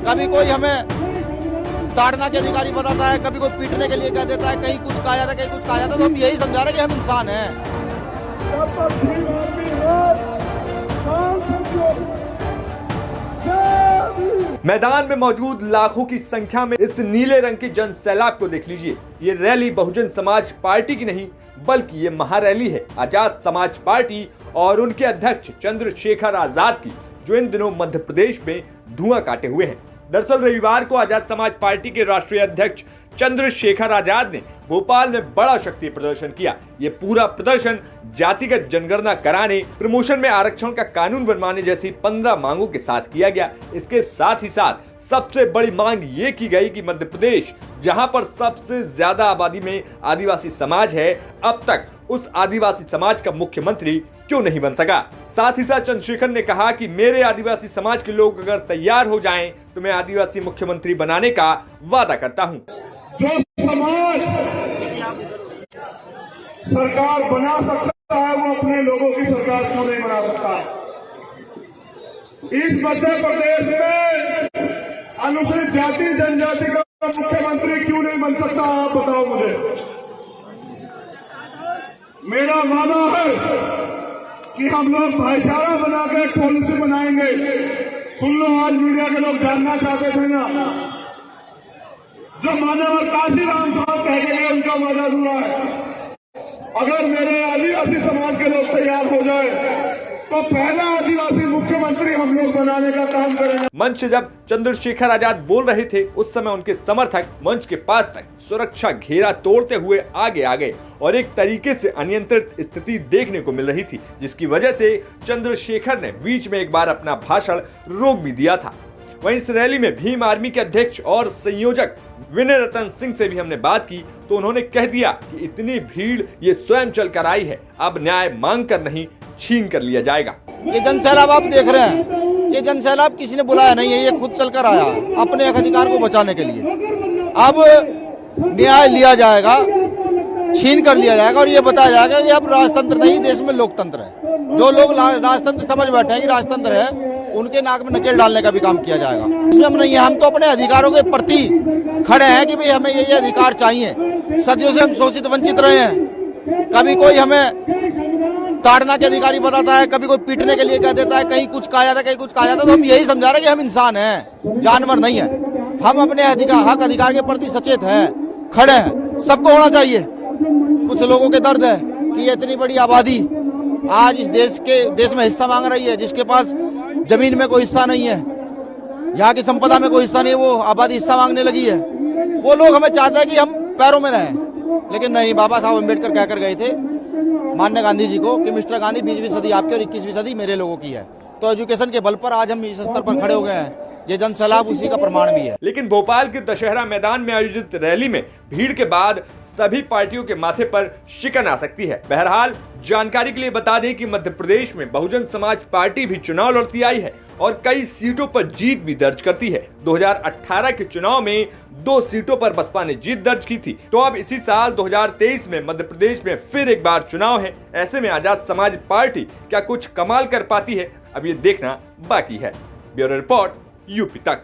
कभी कोई हमें ताड़ना के अधिकारी बताता है, कभी कोई पीटने के लिए कह देता है, कहीं कुछ कहा जाता है, कहीं कुछ कहा जाता है। तो हम यही समझा रहे हैं कि हम इंसान हैं। मैदान में मौजूद लाखों की संख्या में इस नीले रंग के जन सैलाब को देख लीजिए। ये रैली बहुजन समाज पार्टी की नहीं बल्कि ये महारैली है आजाद समाज पार्टी और उनके अध्यक्ष चंद्रशेखर आजाद की, जो इन दिनों मध्य प्रदेश में धुआं काटे हुए हैं। दरअसल रविवार को आजाद समाज पार्टी के राष्ट्रीय अध्यक्ष चंद्रशेखर आजाद ने भोपाल में बड़ा शक्ति प्रदर्शन किया। ये पूरा प्रदर्शन जातिगत जनगणना कराने, प्रमोशन में आरक्षण का कानून बनवाने जैसी 15 मांगों के साथ किया गया। इसके साथ ही साथ सबसे बड़ी मांग ये की गई कि मध्य प्रदेश, जहां पर सबसे ज्यादा आबादी में आदिवासी समाज है, अब तक उस आदिवासी समाज का मुख्यमंत्री क्यों नहीं बन सका। साथ ही साथ चंद्रशेखर ने कहा कि मेरे आदिवासी समाज के लोग अगर तैयार हो जाएं तो मैं आदिवासी मुख्यमंत्री बनाने का वादा करता हूं। जो समाज सरकार बना सकता है वो अपने लोगों की सरकार क्यों नहीं बना सकता। इस मध्य प्रदेश में अनुसूचित जाति जनजाति का मुख्यमंत्री क्यों नहीं बन सकता, आप बताओ मुझे। मेरा वादा है कि हम लोग भाईचारा बनाकर पॉलिसी बनाएंगे। सुन लो, आज मीडिया के लोग जानना चाहते थे ना, जो मानव काशीराम साहब कह के गए उनका वादा अधूरा है। अगर मेरे आदिवासी समाज के लोग तैयार हो जाए तो पहला आदिवासी मुख्यमंत्री हम लोग बनाने का काम करेंगे। मंच से जब चंद्रशेखर आजाद बोल रहे थे उस समय उनके समर्थक मंच के पास तक सुरक्षा घेरा तोड़ते हुए आगे आ गए और एक तरीके से अनियंत्रित स्थिति देखने को मिल रही थी, जिसकी वजह से चंद्रशेखर ने बीच में एक बार अपना भाषण रोक भी दिया था। वहीं इस रैली में भीम आर्मी के अध्यक्ष और संयोजक विनय रतन सिंह से भी हमने बात की तो उन्होंने कह दिया कि इतनी भीड़ ये स्वयं चल कर आई है, अब न्याय मांग कर नहीं छीन कर लिया जाएगा। ये जन सैलाब आप देख रहे हैं, ये जन सैलाब किसी ने बुलाया नहीं है, ये खुद चल कर आया अपने अधिकार को बचाने के लिए। अब न्याय लिया जाएगा, छीन कर लिया जाएगा और ये बताया जाएगा कि अब राजतंत्र नहीं, देश में लोकतंत्र है। जो लोग राजतंत्र समझ बैठे हैं कि राजतंत्र है, उनके नाक में नकेल डालने का भी काम किया जाएगा। इसमें हम नहीं है, हम तो अपने अधिकारों के प्रति खड़े हैं कि भाई हमें ये अधिकार चाहिए। सदियों से हम शोषित वंचित रहे हैं। कभी कोई हमें ताड़ना के अधिकारी बताता है, कभी कोई पीटने के लिए कह देता है, कहीं कुछ कहा जाता है, कहीं कुछ कहा जाता है। तो हम यही समझा रहे हैं कि हम इंसान हैं, जानवर नहीं है। हम अपने हक अधिकार के प्रति सचेत हैं, खड़े हैं। सबको होना चाहिए। कुछ लोगों के दर्द है कि ये इतनी बड़ी आबादी आज इस देश में हिस्सा मांग रही है, जिसके पास जमीन में कोई हिस्सा नहीं है, यहाँ की संपदा में कोई हिस्सा नहीं है, वो आबादी हिस्सा मांगने लगी है। वो लोग हमें चाहते हैं कि हम पैरों में रहें, लेकिन नहीं। बाबा साहब अम्बेडकर कहकर गए थे माननीय गांधी जी को कि मिस्टर गांधी 20वीं सदी आपकी और 21वीं सदी मेरे लोगों की है। तो एजुकेशन के बल पर आज हम इस स्तर पर खड़े हो गए हैं। ये जन सैलाब उसी का प्रमाण भी है। लेकिन भोपाल के दशहरा मैदान में आयोजित रैली में भीड़ के बाद सभी पार्टियों के माथे पर शिकन आ सकती है। बहरहाल जानकारी के लिए बता दें कि मध्य प्रदेश में बहुजन समाज पार्टी भी चुनाव लड़ती आई है और कई सीटों पर जीत भी दर्ज करती है। 2018 के चुनाव में 2 सीटों पर बसपा ने जीत दर्ज की थी। तो अब इसी साल 2023 में मध्य प्रदेश में फिर एक बार चुनाव है। ऐसे में आजाद समाज पार्टी क्या कुछ कमाल कर पाती है, अब ये देखना बाकी है। ब्यूरो रिपोर्ट यूपी तक।